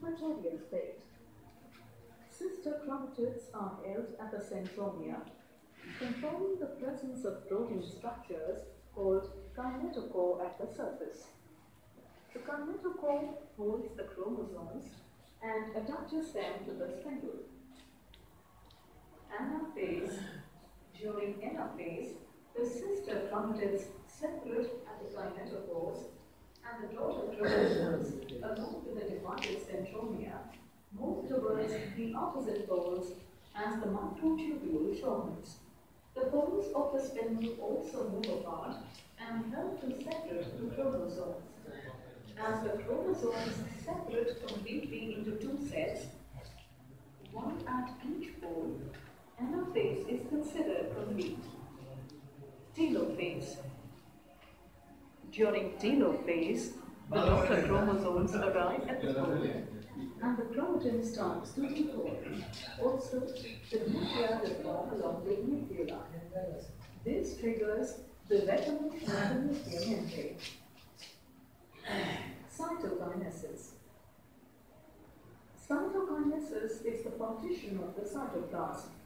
mitotic state. Sister chromatids are held at the centromere, controlling the presence of protein structures called kinetochore at the surface. The kinetochore holds the chromosomes and attaches them to the spindle. Anaphase. During anaphase, the sister chromatids separate at the kinetochores, and the daughter chromosomes, along with the divided centromere, move towards the opposite poles as the microtubule shortens. The poles of the spindle also move apart and help to separate the chromosomes. As the chromosomes separate completely into two sets, one at each pole, anaphase is considered complete. Telophase. During telophase, the daughter chromosomes arrive at the pole, and the chromatin starts to decoil. Also, the nuclei will form along with nucleoli. This triggers the recognition of the nuclear membrane. Cytokinesis. Cytokinesis is the partition of the cytoplasm